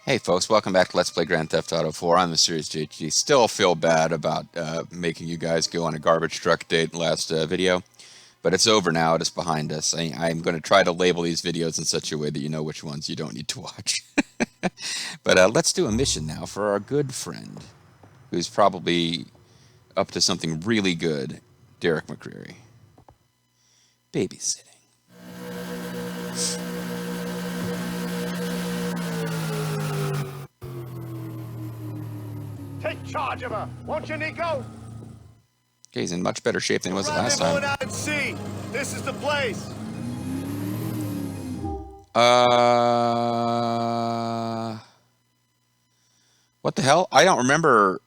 Hey folks, welcome back to Let's Play Grand Theft Auto 4. I'm the Serious JG. Still feel bad about making you guys go on a garbage truck date last video, but it's over now. It is behind us. I'm going to try to label these videos in such a way that you know which ones you don't need to watch. But let's do a mission now for our good friend, who's probably up to something really good, Derrick McCreary. Babysitting. Take charge of her, won't you, Nico? Okay, he's in much better shape than he was the last time. Out and see. This is the place. What the hell? I don't remember.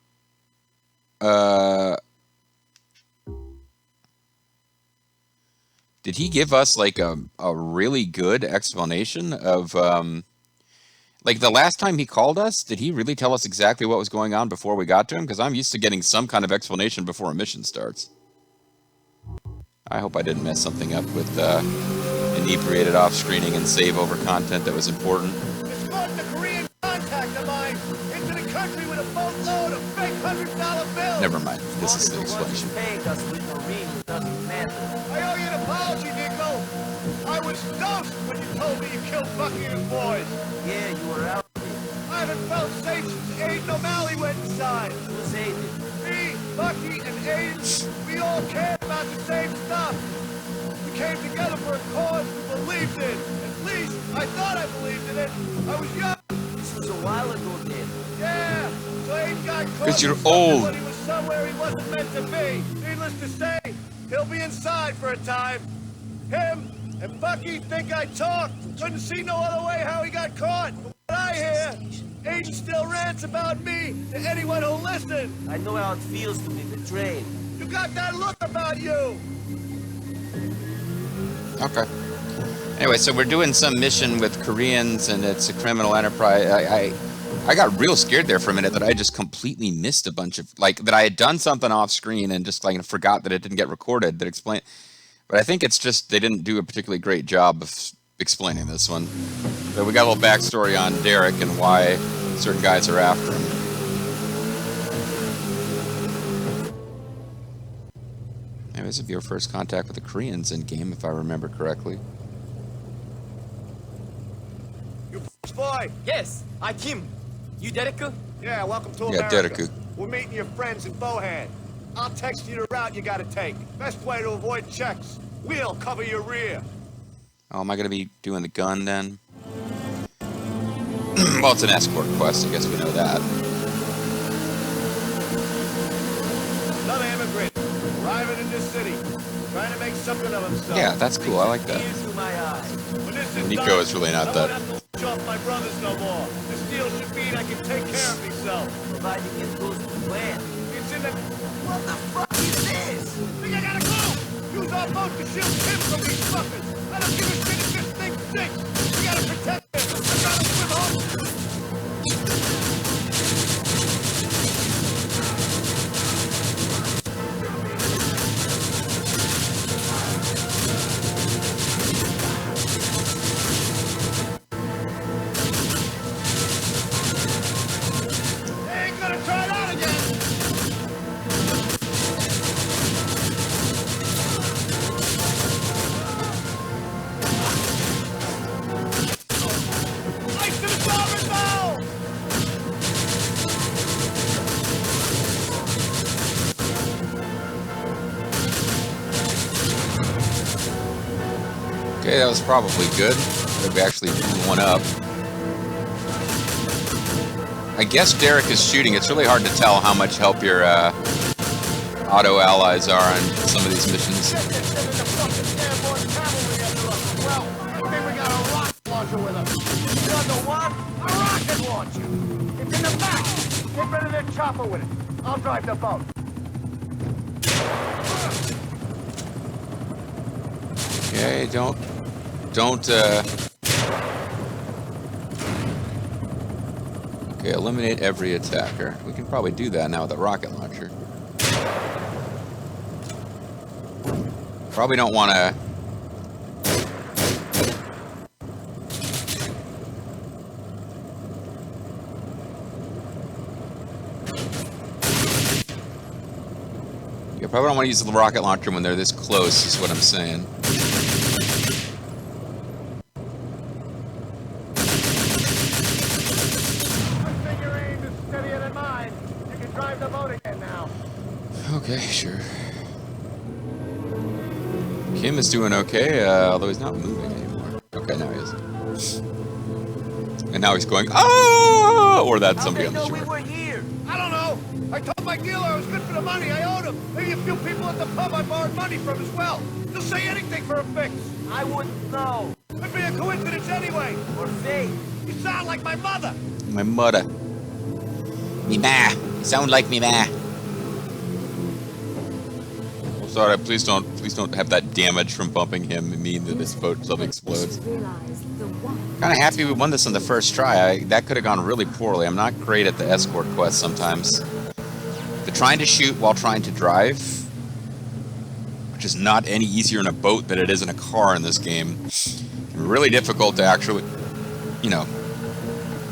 Did he give us like a really good explanation of like the last time he called us? Did he really tell us exactly what was going on before we got to him? Because I'm used to getting some kind of explanation before a mission starts. I hope I didn't mess something up with inebriated off-screening and save over content that was important. Escort the Korean contact of mine into the country with a boatload of fake $100 bills. Never mind. This is the explanation. I owe you an apology, Nico. I was dosed when you told me you killed Bucky and his boys. Yeah, you were out. I haven't felt safe since Aiden O'Malley went inside. Who's Aiden? Me, Bucky, and Aiden, we all cared about the same stuff. We came together for a cause we believed in. At least, I thought I believed in it. I was young. This was a while ago, then. Yeah, so Aiden got caught. Because you're in something old. when he was somewhere he wasn't meant to be. Needless to say, he'll be inside for a time. Him and Bucky think I talked. Couldn't see no other way how he got caught. From what I hear, Aiden still rants about me to anyone who'll listen. I know how it feels to be betrayed. You got that look about you. Okay. Anyway, so we're doing some mission with Koreans, and it's a criminal enterprise. I got real scared there for a minute that I just completely missed a bunch of, like, that I had done something off screen and just, like, forgot that it didn't get recorded that explained. But I think it's just they didn't do a particularly great job of explaining this one. So we got a little backstory on Derrick and why certain guys are after him. Maybe this would be our first contact with the Koreans in game, if I remember correctly. You boy. Yes, I Kim. You Derrick? Yeah, welcome to Yeah, America. Derrick. We're meeting your friends in Bohan. I'll text you the route you gotta take. Best way to avoid checks. We'll cover your rear. Oh, am I going to be doing the gun then? Well, it's an escort quest. I guess we know that. Another immigrant arriving in this city, trying to make something of himself. Yeah, that's cool. I like that. Tears to my eyes. When this is Nico done, is really not I that. won't have to off my brothers no more. This deal should mean I can take care of myself. Providing it goes to plan. It's in the... What the fuck is this? Think I gotta go? Use our boat to shield him from these fuckers. I don't give a shit if this thing stinks. We gotta protect him. I gotta swim home. They ain't gonna try it out again. Ice to the starboard bow! Okay, that was probably good. If we actually blew one up. I guess Derrick is shooting. It's really hard to tell how much help your auto allies are on some of these missions. Get this shit in the fucking damn more cavalry after us. Well, I think we got a rocket launcher with us. You know the what? A rocket launcher. It's in the back. Get rid of their chopper with it. I'll drive the boat. Okay, don't. Okay, eliminate every attacker. We can probably do that now with a rocket launcher. Probably don't want to You probably don't want to use the rocket launcher when they're this close, is what I'm saying. Good thing your aim is steadier than mine. You can drive the boat again now. Okay, sure. Kim is doing okay, although he's not moving anymore. Okay, now he is. And now he's going, oh! Or that's How somebody they on the know we shore. were here? I don't know. I told my dealer I was good for the money. I owed him. Maybe a few people at the pub I borrowed money from as well. They'll say anything for a fix. I wouldn't know. Could be a coincidence anyway. Or fate. You sound like my mother. My mother. Me ma. You sound like me ma. Oh, sorry, please don't have that damage from bumping him mean that this boat suddenly explodes. Kind of happy we won this on the first try. That could have gone really poorly. I'm not great at the escort quest sometimes. The trying to shoot while trying to drive, which is not any easier in a boat than it is in a car in this game. Really difficult to actually, you know,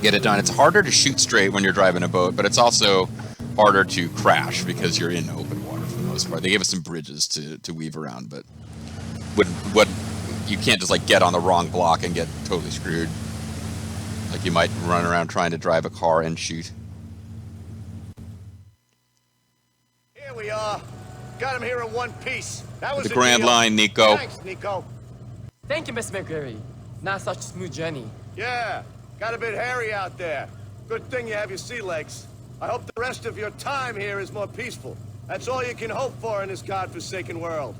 get it done. It's harder to shoot straight when you're driving a boat, but it's also harder to crash because you're in open water for the most part. They gave us some bridges to weave around, but what you can't just like get on the wrong block and get totally screwed. Like you might run around trying to drive a car and shoot. Here we are. Got him here in one piece. That was The Grand deal. Line, Nico. Thanks, Nico. Thank you, Mr. McQuarrie. Not such a smooth journey. Yeah, got a bit hairy out there. Good thing you have your sea legs. I hope the rest of your time here is more peaceful. That's all you can hope for in this godforsaken world.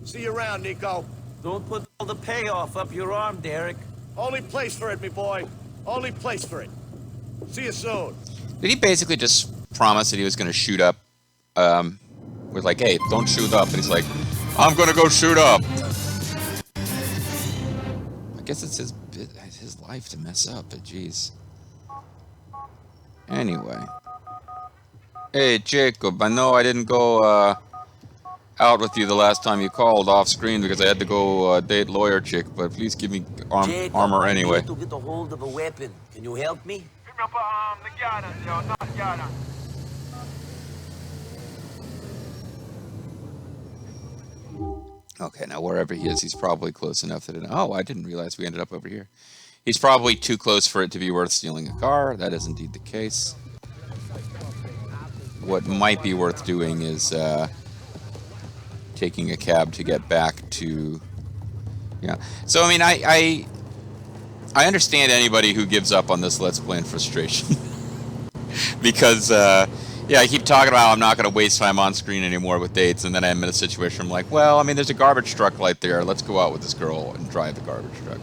See you around, Nico. Don't put all the payoff up your arm, Derrick. Only place for it, me boy. Only place for it. See you soon. Did he basically just promise that he was going to shoot up? With like, hey, don't shoot up. And he's like, I'm going to go shoot up. I guess it's his life to mess up, but jeez. Anyway. Hey, Jacob, I know I didn't go out with you the last time you called off screen because I had to go date lawyer chick, but please give me Jacob, armor I anyway. need to get a hold of a weapon. Can you help me? Okay, now wherever he is, he's probably close enough that oh, I didn't realize we ended up over here. He's probably too close for it to be worth stealing a car. That is indeed the case. What might be worth doing is taking a cab to get back to... Yeah. So, I mean, I understand anybody who gives up on this Let's Play in frustration. Because, yeah, I keep talking about I'm not going to waste time on screen anymore with dates, and then I'm in a situation where I'm like, well, I mean, there's a garbage truck right there. Let's go out with this girl and drive the garbage truck.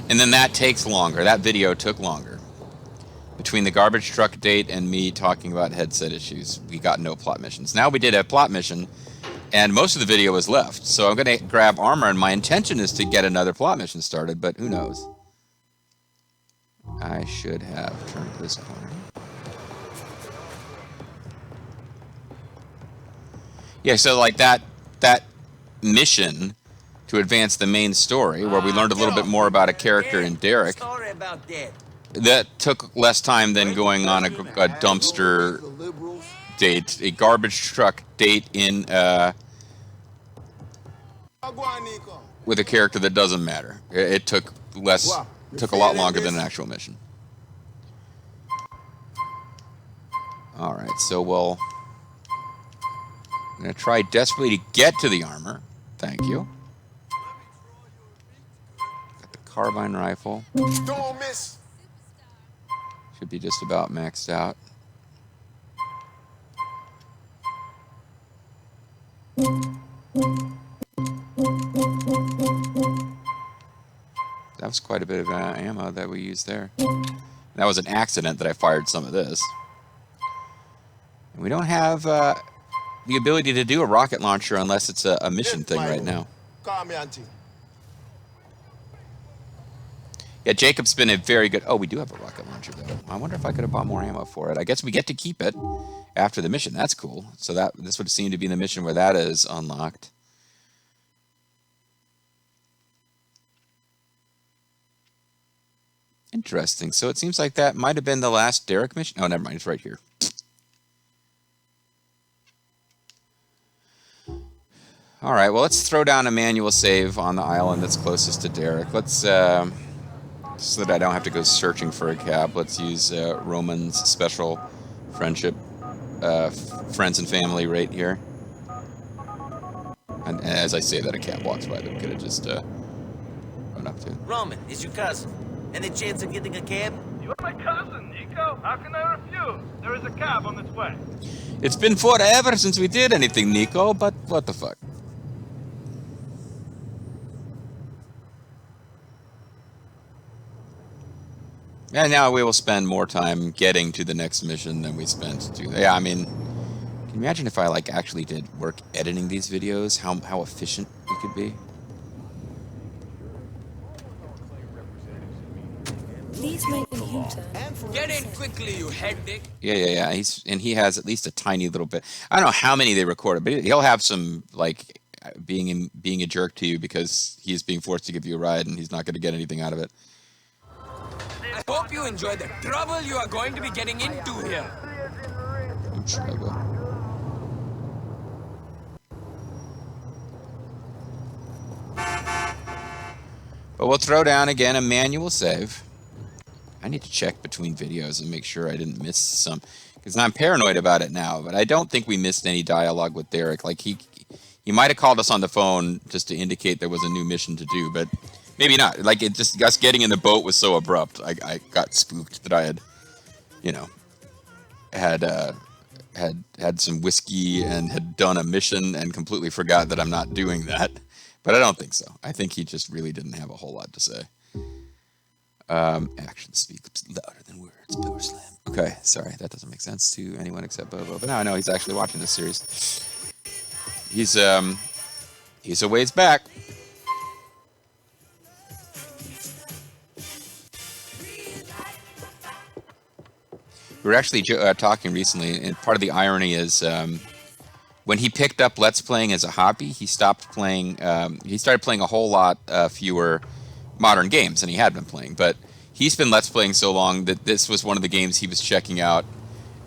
And then that takes longer. That video took longer. Between the garbage truck date and me talking about headset issues, we got no plot missions. Now we did a plot mission, and most of the video was left. So I'm going to grab armor, and my intention is to get another plot mission started, but who knows? I should have turned this corner. Yeah, so like that mission to advance the main story, where we learned a little bit more about a character in Derrick, Sorry about that. that took less time than going on a dumpster date, a garbage truck date in with a character that doesn't matter. It took a lot longer than an actual mission. All right, so I'm going to try desperately to get to the armor. Thank you. Got the carbine rifle. Don't miss. Should be just about maxed out. That was quite a bit of ammo that we used there. That was an accident that I fired some of this. And we don't have the ability to do a rocket launcher unless it's a mission thing right now. Call me, auntie. Yeah, Jacob's been a very good... Oh, we do have a rocket launcher, though. I wonder if I could have bought more ammo for it. I guess we get to keep it after the mission. That's cool. So this would seem to be the mission where that is unlocked. Interesting. So it seems like that might have been the last Derrick mission. Oh, never mind. It's right here. All right, well, let's throw down a manual save on the island that's closest to Derrick. Let's, so that I don't have to go searching for a cab, let's use Roman's special friendship, friends and family right here. And as I say that, a cab walks by that we could have just run up to. Roman, is your cousin. Any chance of getting a cab? You are my cousin, Nico. How can I refuse? There is a cab on its way. It's been forever since we did anything, Nico, but what the fuck? And now we will spend more time getting to the next mission than we spent to... Yeah, I mean, can you imagine if I, like, actually did work editing these videos? How efficient we could be? Please make a U-turn. Get in quickly, you head dick. Yeah. He has at least a tiny little bit. I don't know how many they recorded, but he'll have some, like, being a jerk to you because he's being forced to give you a ride and he's not going to get anything out of it. I hope you enjoy the trouble you are going to be getting into here. Trouble. But we'll throw down again a manual save. I need to check between videos and make sure I didn't miss some, because I'm paranoid about it now. But I don't think we missed any dialogue with Derrick. Like he might have called us on the phone just to indicate there was a new mission to do, but maybe not. Like it just us getting in the boat was so abrupt. I got spooked that I had, you know, had some whiskey and had done a mission and completely forgot that I'm not doing that. But I don't think so. I think he just really didn't have a whole lot to say. Actions speak louder than words. Power slam. Okay, sorry, that doesn't make sense to anyone except Bobo. But now I know he's actually watching this series. He's a ways back. We were actually talking recently, and part of the irony is when he picked up Let's Playing as a hobby, he stopped playing. He started playing a whole lot fewer modern games than he had been playing. But he's been Let's Playing so long that this was one of the games he was checking out,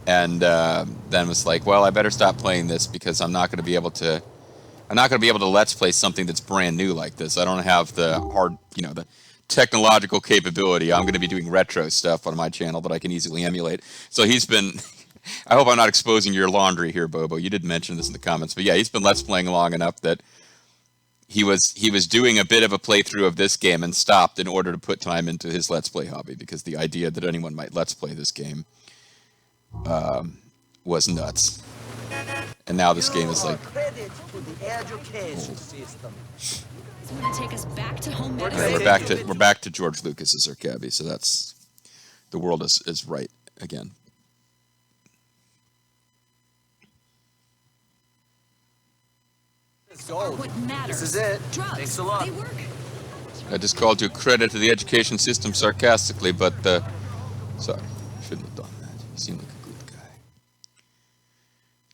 and then was like, "Well, I better stop playing this because I'm not going to be able to. I'm not going to be able to Let's Play something that's brand new like this. I don't have the the technological capability. I'm going to be doing retro stuff on my channel that I can easily emulate." So he's been. I hope I'm not exposing your laundry here, Bobo. You did mention this in the comments, but yeah, he's been Let's Playing long enough that he was doing a bit of a playthrough of this game and stopped in order to put time into his Let's Play hobby, because the idea that anyone might Let's Play this game was nuts. And now this game is like Credit to the education system. It's going to take us back to home yeah, medicine. we're back to George Lucas as our cabbie, so that's the world is right again. What matters? This is it. Drugs. Thanks a lot. They work. I just called you credit to the education system sarcastically, but sorry, shouldn't have done that. You seem like a good guy.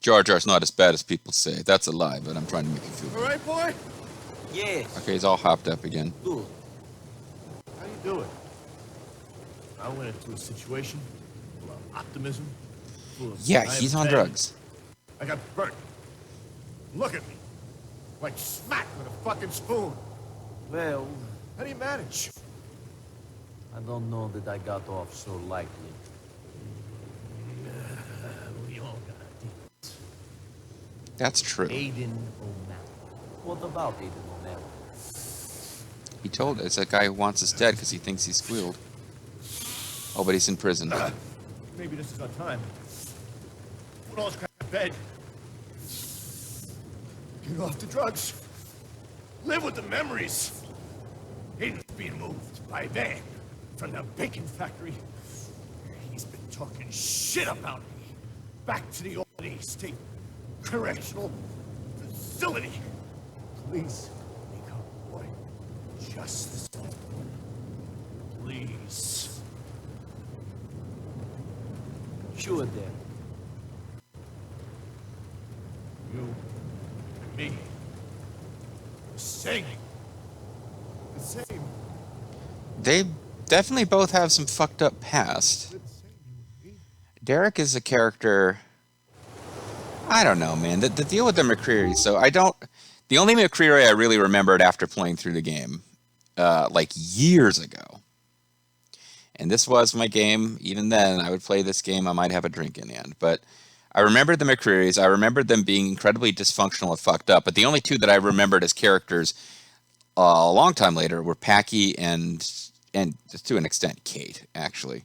Jar Jar's not as bad as people say. That's a lie, but I'm trying to make you feel All good. right, boy? Yes. Okay, he's all hopped up again. Good. How you doing? I went into a situation full of optimism. Full of Yeah, he's on naivete. drugs. I got burnt. Look at me. Like smack with a fucking spoon. Well, How do you manage? I don't know that I got off so lightly. We all got demons. That's true. Aiden O'Malley. What about Aiden O'Malley? He told us that guy who wants us dead because he thinks he squealed. Oh, but he's in prison. Maybe this is our time. Put all this crap in bed. Get off the drugs. Live with the memories. Aiden's being moved by van from the bacon factory. He's been talking shit about me. Back to the Albany State Correctional Facility. Please, Nico, boy. Just this one. Please. Sure, Dad. You and me. The same. The same. They definitely both have some fucked up past. The same. Derrick is a character. I don't know, man. The deal with the McCreary. So I don't. The only McCreary I really remembered after playing through the game, like years ago, and this was my game. Even then, I would play this game. I might have a drink in the end, but I remembered the McCrearys. I remembered them being incredibly dysfunctional and fucked up. But the only two that I remembered as characters a long time later were Packy and to an extent Kate, actually.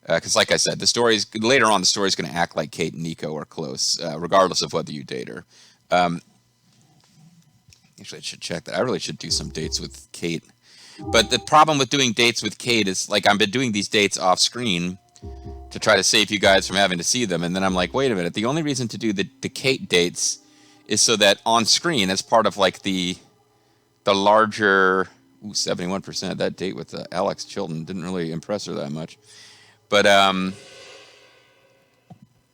Because, like I said, later on the story's going to act like Kate and Nico are close, regardless of whether you date her. Actually, I should check that. I really should do some dates with Kate. But the problem with doing dates with Kate is, like, I've been doing these dates off screen to try to save you guys from having to see them. And then I'm like, wait a minute. The only reason to do the Kate dates is so that on screen, as part of, like, the larger... Ooh, 71%. That date with Alex Chilton didn't really impress her that much. But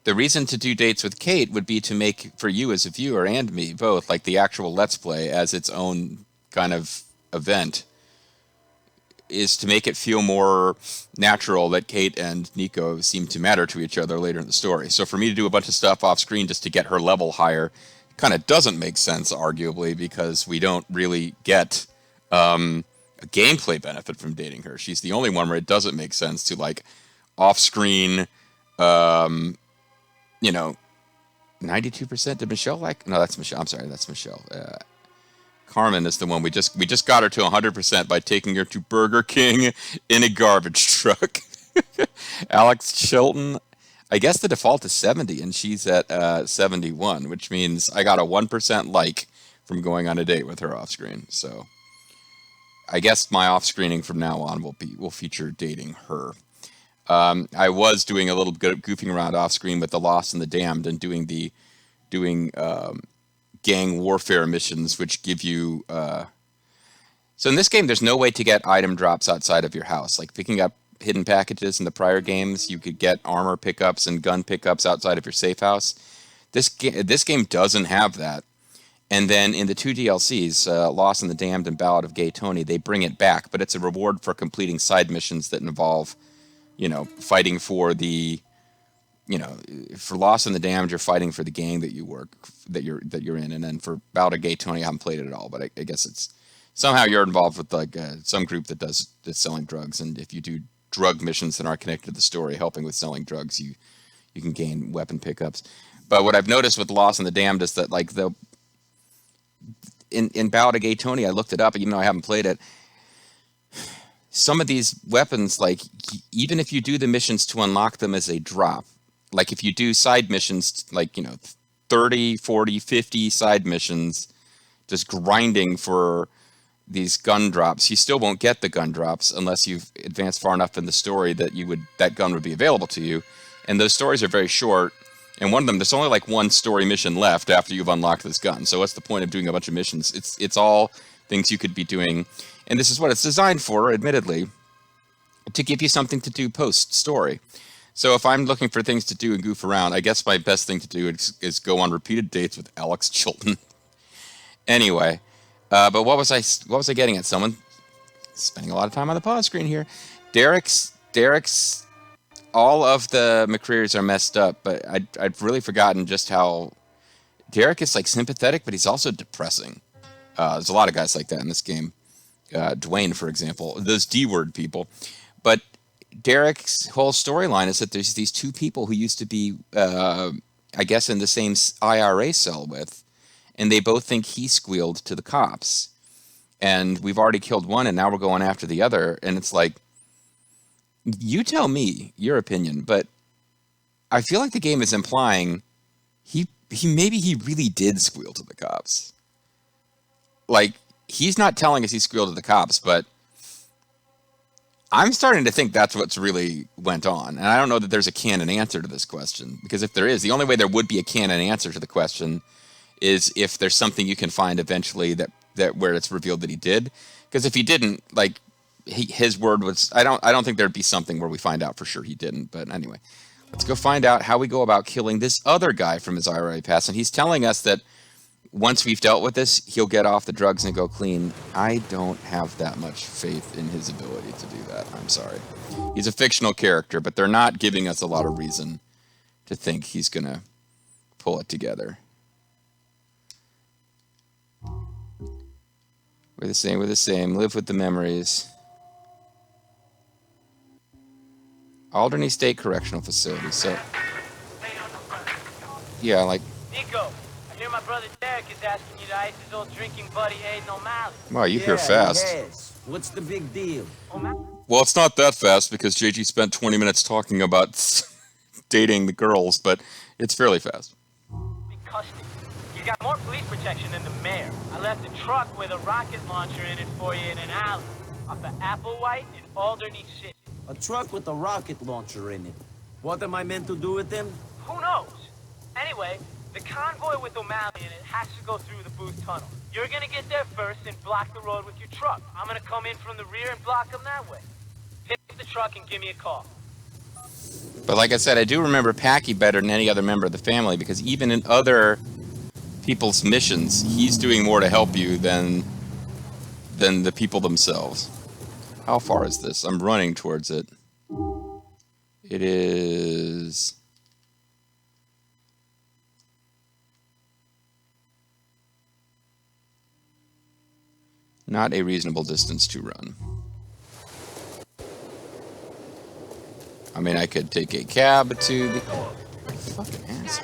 the reason to do dates with Kate would be to make, for you as a viewer and me both, like the actual Let's Play as its own kind of event, is to make it feel more natural that Kate and Nico seem to matter to each other later in the story. So for me to do a bunch of stuff off screen just to get her level higher kind of doesn't make sense, arguably, because we don't really get a gameplay benefit from dating her. She's the only one where it doesn't make sense to, like, off-screen, 92%. Did Michelle like? No, that's Michelle. I'm sorry, that's Michelle. Carmen is the one we just got her to 100% by taking her to Burger King in a garbage truck. Alex Chilton, I guess the default is 70, and she's at 71, which means I got a 1% like from going on a date with her off screen. So I guess my off screening from now on will feature dating her. I was doing a little bit of goofing around off screen with the Lost and the Damned and doing gang warfare missions, which give you. So in this game, there's no way to get item drops outside of your house. Like picking up hidden packages in the prior games, you could get armor pickups and gun pickups outside of your safe house. This game doesn't have that. And then in the two DLCs, Lost and the Damned and Ballad of Gay Tony, they bring it back, but it's a reward for completing side missions that involve, fighting for the, for Lost and the Damned, you're fighting for the gang that you're in, and then for Ballad of Gay Tony, I haven't played it at all, but I guess it's somehow you're involved with like some group that's selling drugs, and if you do drug missions that aren't connected to the story, helping with selling drugs, you can gain weapon pickups. But what I've noticed with Lost and the Damned is that like in Ballad of Gay Tony, I looked it up, even though I haven't played it. Some of these weapons, like, even if you do the missions to unlock them as a drop, like if you do side missions, like, 30, 40, 50 side missions, just grinding for these gun drops, you still won't get the gun drops unless you've advanced far enough in the story that gun would be available to you. And those stories are very short. And one of them, there's only like one story mission left after you've unlocked this gun. So what's the point of doing a bunch of missions? It's all things you could be doing. And this is what it's designed for, admittedly, to give you something to do post-story. So if I'm looking for things to do and goof around, I guess my best thing to do is go on repeated dates with Alex Chilton. Anyway, but what was I getting at? Someone spending a lot of time on the pause screen here. Derrick's all of the McCrearys are messed up, but I'd really forgotten just how Derrick is like sympathetic, but he's also depressing. There's a lot of guys like that in this game. Dwayne, for example, those D-word people. But Derrick's whole storyline is that there's these two people who used to be, I guess, in the same IRA cell with, and they both think he squealed to the cops. And we've already killed one, and now we're going after the other. And it's like, you tell me your opinion, but I feel like the game is implying he really did squeal to the cops. Like, he's not telling us he squealed to the cops, but I'm starting to think that's what's really went on. And I don't know that there's a canon answer to this question, because if there is, the only way there would be a canon answer to the question is if there's something you can find eventually that where it's revealed that he did. Because if he didn't, like, his word was, I don't think there'd be something where we find out for sure he didn't. But anyway, let's go find out how we go about killing this other guy from his IRA past. And he's telling us that once we've dealt with this, he'll get off the drugs and go clean. I don't have that much faith in his ability to do that. I'm sorry. He's a fictional character, but they're not giving us a lot of reason to think he's going to pull it together. We're the same, we're the same. Live with the memories. Alderney State Correctional Facility, so... Yeah, like... Nico, I hear my brother Derrick is asking you to ice his old drinking buddy Aiden O'Malley. Wow, you hear fast. Yes. What's the big deal? Well, it's not that fast because JG spent 20 minutes talking about dating the girls, but it's fairly fast. Custody. He's got more police protection than the mayor. I left a truck with a rocket launcher in it for you in an alley. Off of Applewhite in Alderney City. A truck with a rocket launcher in it. What am I meant to do with them? Who knows? Anyway, the convoy with O'Malley in it has to go through the Booth Tunnel. You're gonna get there first and block the road with your truck. I'm gonna come in from the rear and block them that way. Hit the truck and give me a call. But like I said, I do remember Packy better than any other member of the family because even in other people's missions, he's doing more to help you than the people themselves. How far is this? I'm running towards it. It is... not a reasonable distance to run. I mean, I could take a cab to the... Fucking ass.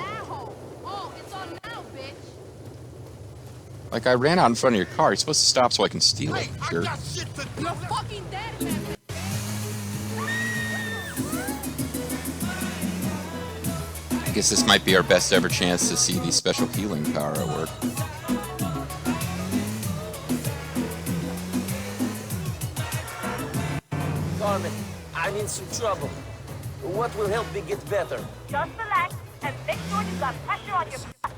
Like, I ran out in front of your car. You're supposed to stop so I can steal it. Sure. You're fucking dead, man. I guess this might be our best ever chance to see the special healing power at work. Carmen, I'm in some trouble. What will help me get better? Just relax and make sure you got pressure on your back.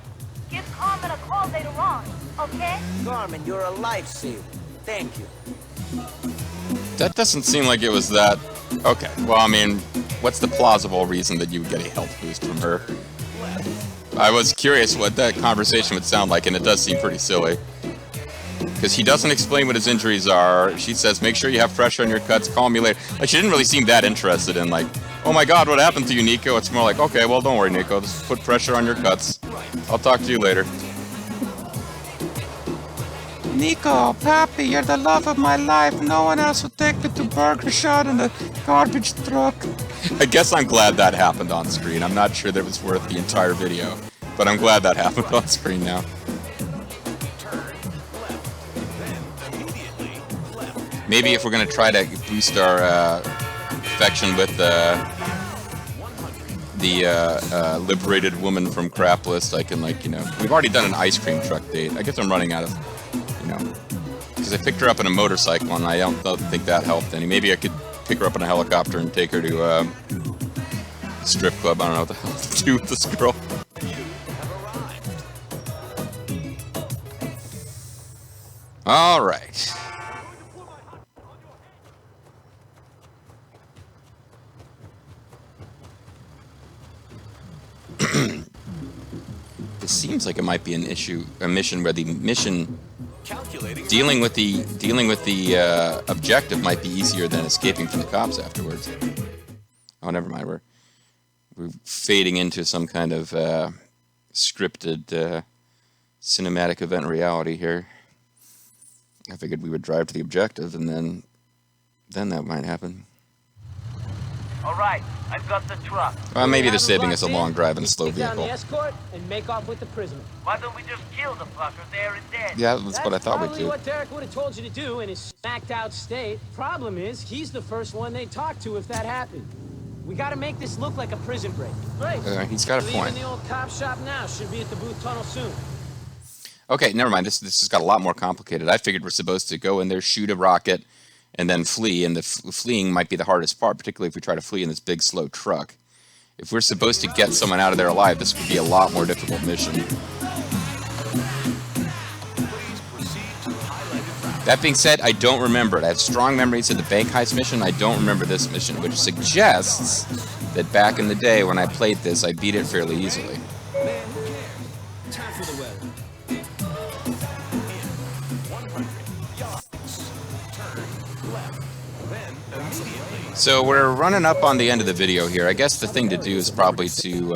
Give Carmen a call later on, okay? Carmen, you're a lifesaver. Thank you. That doesn't seem like it was that... Okay, well, I mean, what's the plausible reason that you would get a health boost from her? I was curious what that conversation would sound like, and it does seem pretty silly. Because he doesn't explain what his injuries are. She says, make sure you have pressure on your cuts, call me later. Like, she didn't really seem that interested in, like, oh my god, what happened to you, Nico? It's more like, okay, well, don't worry, Nico. Just put pressure on your cuts. I'll talk to you later. Nico, Pappy, you're the love of my life. No one else would take me to Burger Shot in the garbage truck. I guess I'm glad that happened on screen. I'm not sure that it was worth the entire video. But I'm glad that happened on screen now. Maybe if we're going to try to boost our affection with the liberated woman from Crapless, I can, like, you know, we've already done an ice cream truck date. I guess I'm running out of, you know, because I picked her up in a motorcycle and I don't think that helped any. Maybe I could pick her up in a helicopter and take her to a strip club. I don't know what the hell to do with this girl. All right. This seems like it might be a mission where the mission dealing with the objective might be easier than escaping from the cops afterwards. Oh, never mind. We're fading into some kind of scripted cinematic event reality here. I figured we would drive to the objective, and then that might happen. All right, I've got the truck. Well, maybe they're saving us a long drive in a slow Get down vehicle. the escort and make off with the prisoner. Why don't we just kill the fucker there and then? Yeah, that's what I thought we'd Probably do. what Derrick would have told you to do in his smacked out state. Problem is, he's the first one they'd talk to if that happened. We gotta make this look like a prison break. Great. He's got a Leaving point. the old cop shop now. Should be at the Booth Tunnel soon. Okay, never mind. This has got a lot more complicated. I figured we're supposed to go in there, shoot a rocket, and then flee. And the fleeing might be the hardest part, particularly if we try to flee in this big, slow truck. If we're supposed to get someone out of there alive, this would be a lot more difficult mission. That being said, I don't remember it. I have strong memories of the bank heist mission. I don't remember this mission, which suggests that back in the day when I played this, I beat it fairly easily. So we're running up on the end of the video here. I guess the thing to do is probably to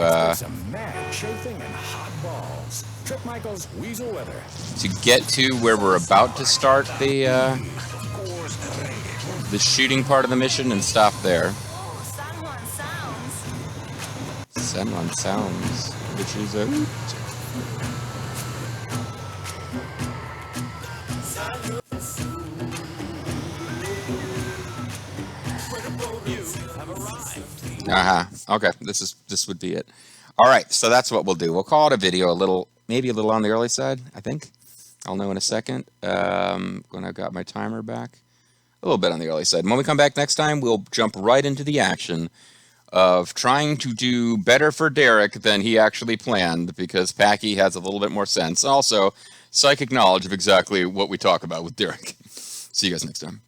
Trip Michael's Weasel Weather. To get to where we're about to start the shooting part of the mission and stop there. San Juan Sounds, which is a... Okay, this would be it. All right, so that's what we'll do. We'll call it a video, maybe a little on the early side, I think. I'll know in a second. When I've got my timer back. A little bit on the early side. And when we come back next time, we'll jump right into the action of trying to do better for Derrick than he actually planned, because Packy has a little bit more sense. Also, psychic knowledge of exactly what we talk about with Derrick. See you guys next time.